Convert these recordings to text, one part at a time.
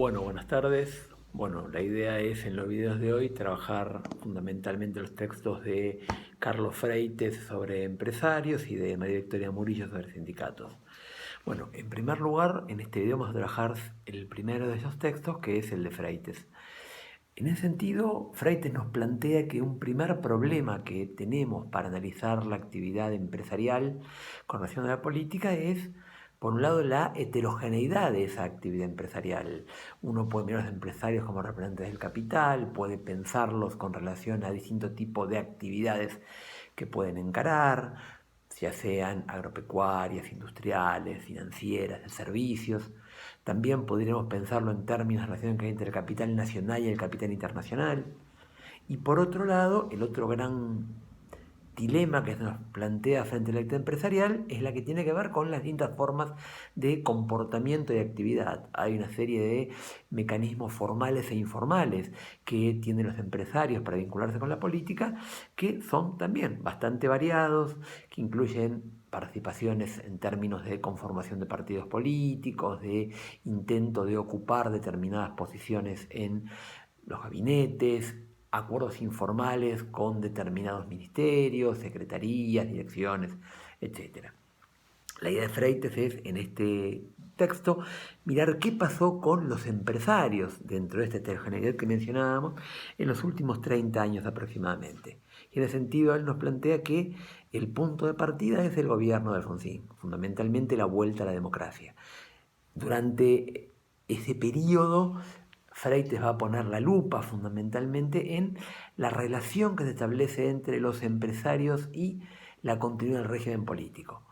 Bueno, buenas tardes. Bueno, la idea es en los videos de hoy trabajar fundamentalmente los textos de Carlos Freites sobre empresarios y de María Victoria Murillo sobre sindicatos. Bueno, en primer lugar, en este video vamos a trabajar el primero de esos textos, que es el de Freites. En ese sentido, Freites nos plantea que un primer problema que tenemos para analizar la actividad empresarial con relación a la política es, por un lado, la heterogeneidad de esa actividad empresarial. Uno puede mirar a los empresarios como representantes del capital, puede pensarlos con relación a distintos tipos de actividades que pueden encarar, ya sean agropecuarias, industriales, financieras, de servicios. También podríamos pensarlo en términos de relación que hay entre el capital nacional y el capital internacional. Y por otro lado, el otro gran dilema que se nos plantea frente a la actividad empresarial es la que tiene que ver con las distintas formas de comportamiento y actividad. Hay una serie de mecanismos formales e informales que tienen los empresarios para vincularse con la política, que son también bastante variados, que incluyen participaciones en términos de conformación de partidos políticos, de intento de ocupar determinadas posiciones en los gabinetes, acuerdos informales con determinados ministerios, secretarías, direcciones, etc. La idea de Freites es, en este texto, mirar qué pasó con los empresarios dentro de esta heterogeneidad que mencionábamos en los últimos 30 años aproximadamente. Y en ese sentido, él nos plantea que el punto de partida es el gobierno de Alfonsín, fundamentalmente la vuelta a la democracia. Durante ese periodo, Freites va a poner la lupa fundamentalmente en la relación que se establece entre los empresarios y la continuidad del régimen político.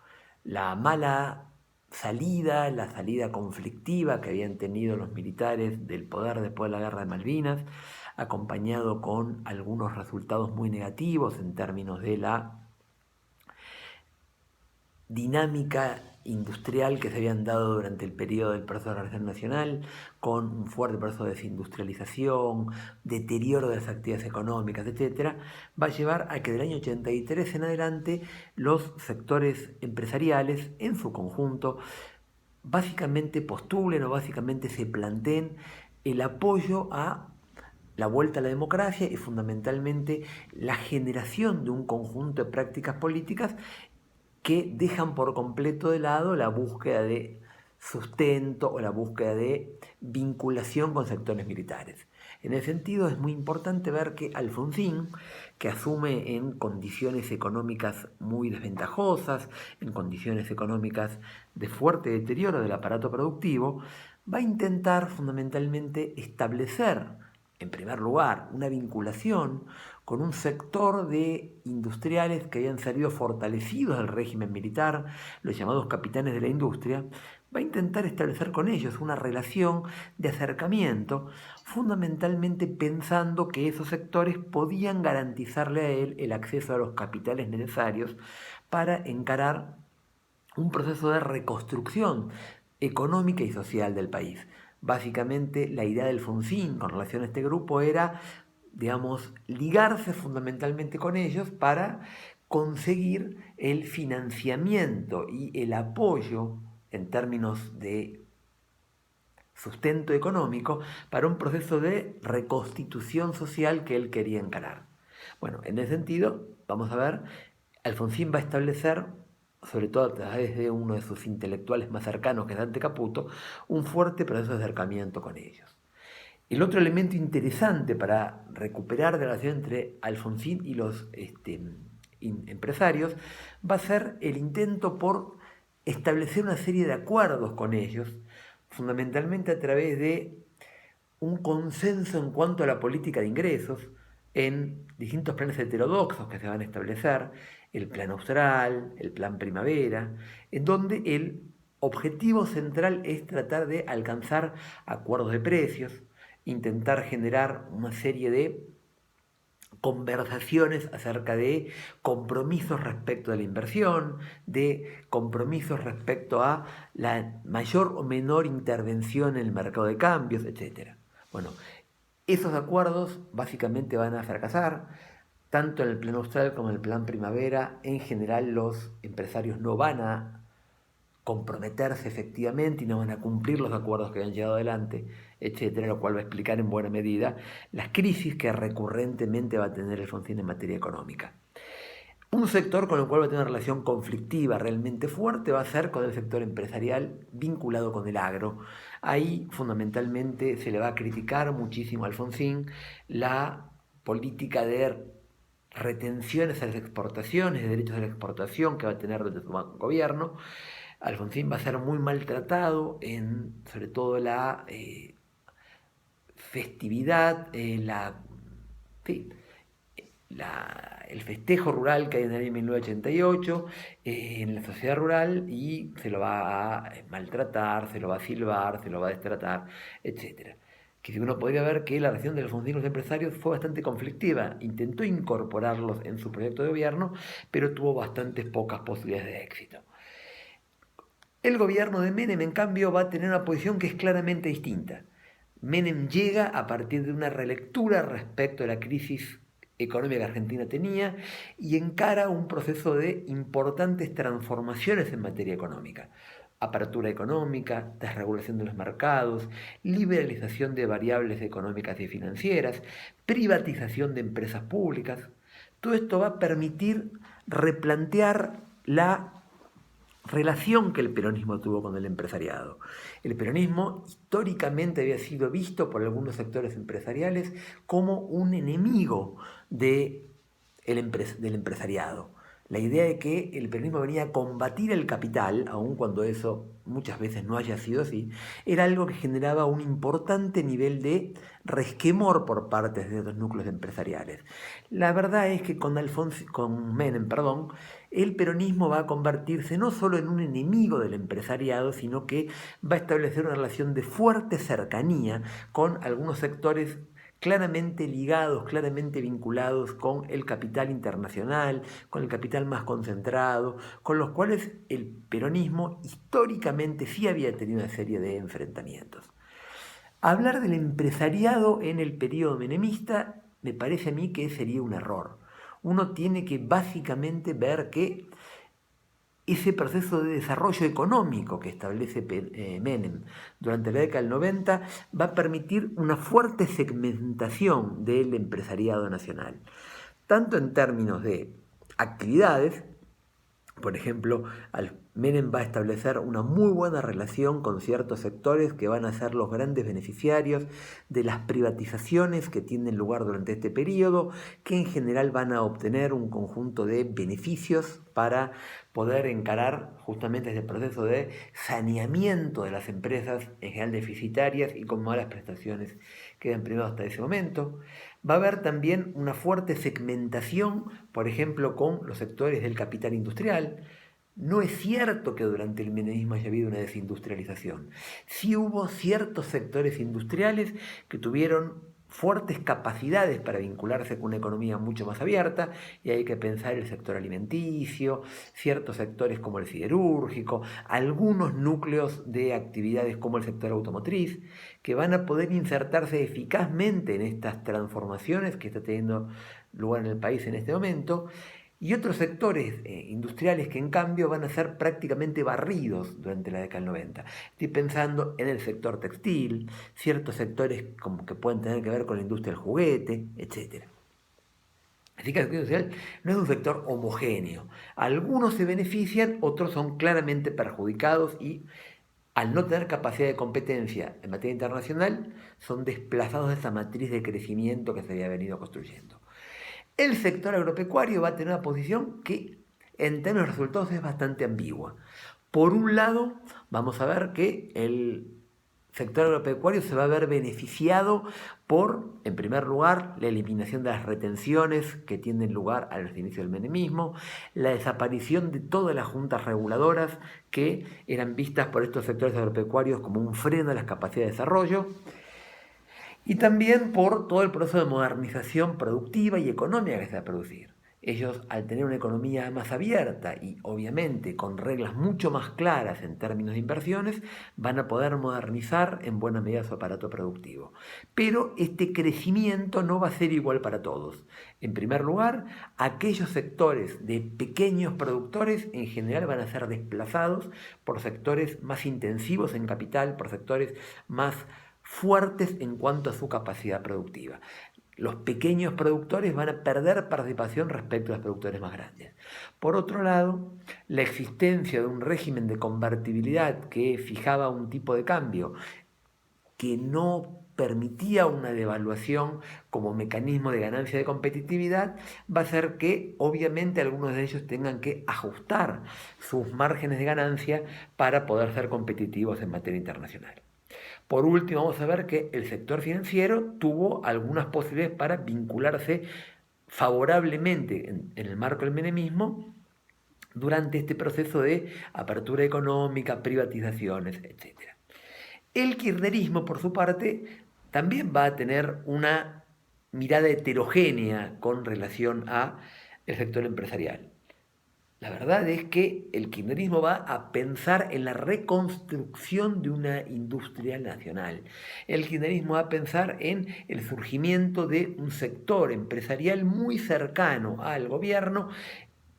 La mala salida, la salida conflictiva que habían tenido los militares del poder después de la guerra de Malvinas, acompañado con algunos resultados muy negativos en términos de la dinámica industrial que se habían dado durante el periodo del proceso de la Revolución Nacional, con un fuerte proceso de desindustrialización, deterioro de las actividades económicas, etc., va a llevar a que del año 83 en adelante los sectores empresariales, en su conjunto, básicamente postulen o básicamente se planteen el apoyo a la vuelta a la democracia y fundamentalmente la generación de un conjunto de prácticas políticas que dejan por completo de lado la búsqueda de sustento o la búsqueda de vinculación con sectores militares. En ese sentido es muy importante ver que Alfonsín, que asume en condiciones económicas muy desventajosas, en condiciones económicas de fuerte deterioro del aparato productivo, va a intentar fundamentalmente establecer, en primer lugar, una vinculación con un sector de industriales que habían salido fortalecidos del régimen militar, los llamados capitanes de la industria, va a intentar establecer con ellos una relación de acercamiento, fundamentalmente pensando que esos sectores podían garantizarle a él el acceso a los capitales necesarios para encarar un proceso de reconstrucción económica y social del país. Básicamente la idea del Alfonsín con relación a este grupo era, digamos, ligarse fundamentalmente con ellos para conseguir el financiamiento y el apoyo en términos de sustento económico para un proceso de reconstitución social que él quería encarar. Bueno, en ese sentido, vamos a ver, Alfonsín va a establecer, sobre todo a través de uno de sus intelectuales más cercanos, que es Dante Caputo, un fuerte proceso de acercamiento con ellos. El otro elemento interesante para recuperar la relación entre Alfonsín y los empresarios va a ser el intento por establecer una serie de acuerdos con ellos, fundamentalmente a través de un consenso en cuanto a la política de ingresos en distintos planes heterodoxos que se van a establecer, el plan austral, el plan primavera, en donde el objetivo central es tratar de alcanzar acuerdos de precios, intentar generar una serie de conversaciones acerca de compromisos respecto de la inversión, de compromisos respecto a la mayor o menor intervención en el mercado de cambios, etc. Bueno, esos acuerdos básicamente van a fracasar, tanto en el plan austral como en el plan primavera. En general los empresarios no van a comprometerse efectivamente y no van a cumplir los acuerdos que han llegado adelante, etcétera, lo cual va a explicar en buena medida las crisis que recurrentemente va a tener Alfonsín en materia económica. Un sector con el cual va a tener una relación conflictiva realmente fuerte va a ser con el sector empresarial vinculado con el agro. Ahí fundamentalmente se le va a criticar muchísimo a Alfonsín la política de retenciones a las exportaciones, de derechos de la exportación que va a tener desde su gobierno. Alfonsín va a ser muy maltratado en sobre todo la festividad, el festejo rural que hay en el año 1988 en la sociedad rural, y se lo va a maltratar, se lo va a silbar, se lo va a destratar, etc. Que si uno podría ver que la relación de Alfonsín con los empresarios fue bastante conflictiva, intentó incorporarlos en su proyecto de gobierno, pero tuvo bastantes pocas posibilidades de éxito. El gobierno de Menem, en cambio, va a tener una posición que es claramente distinta. Menem llega a partir de una relectura respecto a la crisis económica que Argentina tenía y encara un proceso de importantes transformaciones en materia económica. Apertura económica, desregulación de los mercados, liberalización de variables económicas y financieras, privatización de empresas públicas. Todo esto va a permitir replantear la relación que el peronismo tuvo con el empresariado. El peronismo históricamente había sido visto por algunos sectores empresariales como un enemigo del empresariado. La idea de que el peronismo venía a combatir el capital, aun cuando eso muchas veces no haya sido así, era algo que generaba un importante nivel de resquemor por parte de los núcleos empresariales. La verdad es que con Menem, el peronismo va a convertirse no solo en un enemigo del empresariado, sino que va a establecer una relación de fuerte cercanía con algunos sectores claramente ligados, claramente vinculados con el capital internacional, con el capital más concentrado, con los cuales el peronismo históricamente sí había tenido una serie de enfrentamientos. Hablar del empresariado en el periodo menemista me parece a mí que sería un error. Uno tiene que básicamente ver que ese proceso de desarrollo económico que establece Menem durante la década del 90 va a permitir una fuerte segmentación del empresariado nacional, tanto en términos de actividades. Por ejemplo, Menem va a establecer una muy buena relación con ciertos sectores que van a ser los grandes beneficiarios de las privatizaciones que tienen lugar durante este periodo, que en general van a obtener un conjunto de beneficios para poder encarar justamente ese proceso de saneamiento de las empresas en general deficitarias y con malas prestaciones que han primado hasta ese momento. Va a haber también una fuerte segmentación, por ejemplo, con los sectores del capital industrial. No es cierto que durante el menemismo haya habido una desindustrialización. Sí hubo ciertos sectores industriales que tuvieron fuertes capacidades para vincularse con una economía mucho más abierta, y hay que pensar el sector alimenticio, ciertos sectores como el siderúrgico, algunos núcleos de actividades como el sector automotriz, que van a poder insertarse eficazmente en estas transformaciones que está teniendo lugar en el país en este momento, y otros sectores industriales que en cambio van a ser prácticamente barridos durante la década del 90. Estoy pensando en el sector textil, ciertos sectores como que pueden tener que ver con la industria del juguete, etc. Así que el sector industrial no es un sector homogéneo. Algunos se benefician, otros son claramente perjudicados y al no tener capacidad de competencia en materia internacional son desplazados de esa matriz de crecimiento que se había venido construyendo. El sector agropecuario va a tener una posición que en términos de resultados es bastante ambigua. Por un lado, vamos a ver que el sector agropecuario se va a ver beneficiado por, en primer lugar, la eliminación de las retenciones que tienen lugar al inicio del menemismo, la desaparición de todas las juntas reguladoras que eran vistas por estos sectores agropecuarios como un freno a las capacidades de desarrollo, y también por todo el proceso de modernización productiva y económica que se va a producir. ellos, al tener una economía más abierta y obviamente con reglas mucho más claras en términos de inversiones, van a poder modernizar en buena medida su aparato productivo. Pero este crecimiento no va a ser igual para todos. En primer lugar, aquellos sectores de pequeños productores en general van a ser desplazados por sectores más intensivos en capital, por sectores más fuertes en cuanto a su capacidad productiva. Los pequeños productores van a perder participación respecto a los productores más grandes. Por otro lado, la existencia de un régimen de convertibilidad que fijaba un tipo de cambio que no permitía una devaluación como mecanismo de ganancia de competitividad, va a hacer que obviamente algunos de ellos tengan que ajustar sus márgenes de ganancia para poder ser competitivos en materia internacional. Por último, vamos a ver que el sector financiero tuvo algunas posibilidades para vincularse favorablemente en el marco del menemismo durante este proceso de apertura económica, privatizaciones, etc. El kirchnerismo, por su parte, también va a tener una mirada heterogénea con relación al sector empresarial. La verdad es que el kirchnerismo va a pensar en la reconstrucción de una industria nacional. El kirchnerismo va a pensar en el surgimiento de un sector empresarial muy cercano al gobierno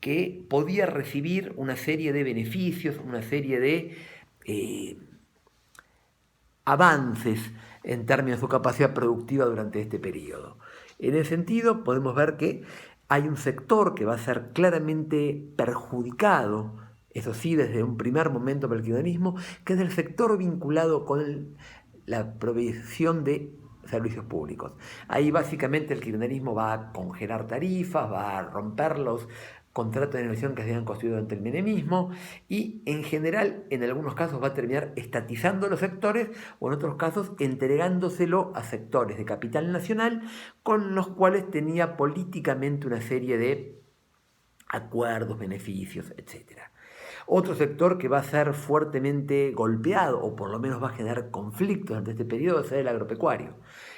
que podía recibir una serie de beneficios, una serie de avances en términos de su capacidad productiva durante este periodo. En ese sentido, podemos ver que hay un sector que va a ser claramente perjudicado, eso sí, desde un primer momento por el kirchnerismo, que es el sector vinculado con la provisión de servicios públicos. Ahí básicamente el kirchnerismo va a congelar tarifas, va a romper los contratos de negociación que se habían construido durante el menemismo y en general en algunos casos va a terminar estatizando los sectores o en otros casos entregándoselo a sectores de capital nacional con los cuales tenía políticamente una serie de acuerdos, beneficios, etc. Otro sector que va a ser fuertemente golpeado o por lo menos va a generar conflictos durante este periodo es el agropecuario.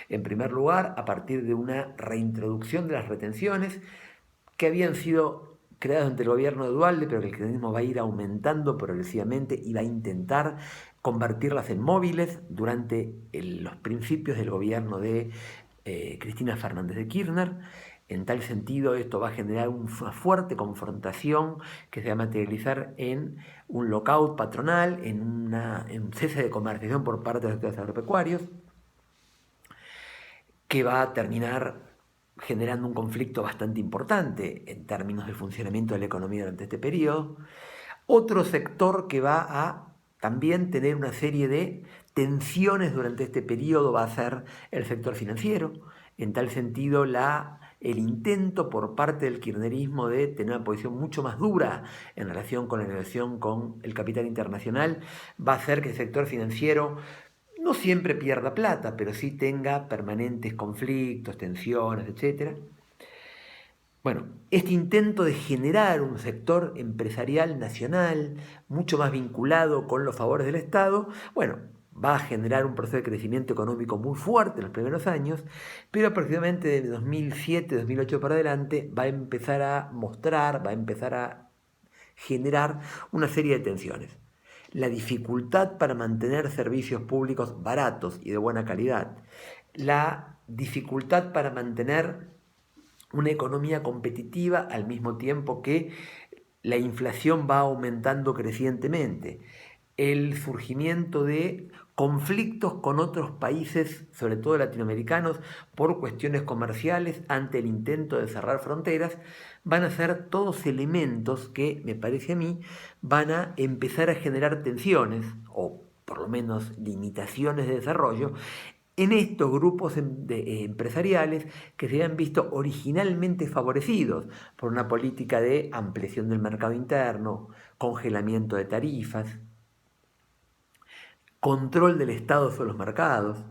En primer lugar, a partir de una reintroducción de las retenciones que habían sido creadas ante el gobierno de Duhalde, pero que el kirchnerismo va a ir aumentando progresivamente y va a intentar convertirlas en móviles durante los principios del gobierno de Cristina Fernández de Kirchner. En tal sentido, esto va a generar una fuerte confrontación que se va a materializar en un lockout patronal, en un cese de comercialización por parte de los sectores agropecuarios, que va a terminar generando un conflicto bastante importante en términos del funcionamiento de la economía durante este periodo. Otro sector que va a también tener una serie de tensiones durante este periodo va a ser el sector financiero. En tal sentido, el intento por parte del kirchnerismo de tener una posición mucho más dura en relación con la negociación con el capital internacional va a hacer que el sector financiero no siempre pierda plata, pero sí tenga permanentes conflictos, tensiones, etc. Bueno, este intento de generar un sector empresarial nacional mucho más vinculado con los favores del Estado, bueno, va a generar un proceso de crecimiento económico muy fuerte en los primeros años, pero aproximadamente de 2007, 2008 para adelante va a empezar a mostrar, va a empezar a generar una serie de tensiones. La dificultad para mantener servicios públicos baratos y de buena calidad, la dificultad para mantener una economía competitiva al mismo tiempo que la inflación va aumentando crecientemente, el surgimiento de conflictos con otros países, sobre todo latinoamericanos, por cuestiones comerciales ante el intento de cerrar fronteras, van a ser todos elementos que, me parece a mí, van a empezar a generar tensiones, o por lo menos limitaciones de desarrollo, en estos grupos empresariales que se habían visto originalmente favorecidos por una política de ampliación del mercado interno, congelamiento de tarifas, control del Estado sobre los mercados,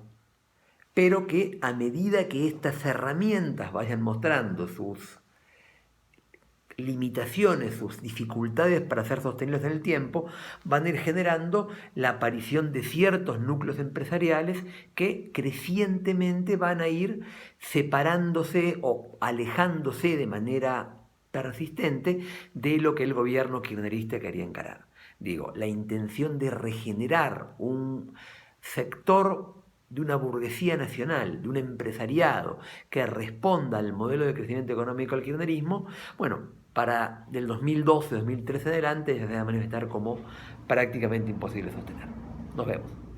pero que a medida que estas herramientas vayan mostrando sus limitaciones, sus dificultades para ser sostenibles en el tiempo, van a ir generando la aparición de ciertos núcleos empresariales que crecientemente van a ir separándose o alejándose de manera persistente de lo que el gobierno kirchnerista quería encarar. Digo, la intención de regenerar un sector de una burguesía nacional, de un empresariado que responda al modelo de crecimiento económico del kirchnerismo, bueno, para del 2012-2013 adelante ya se va a manifestar como prácticamente imposible sostener. Nos vemos.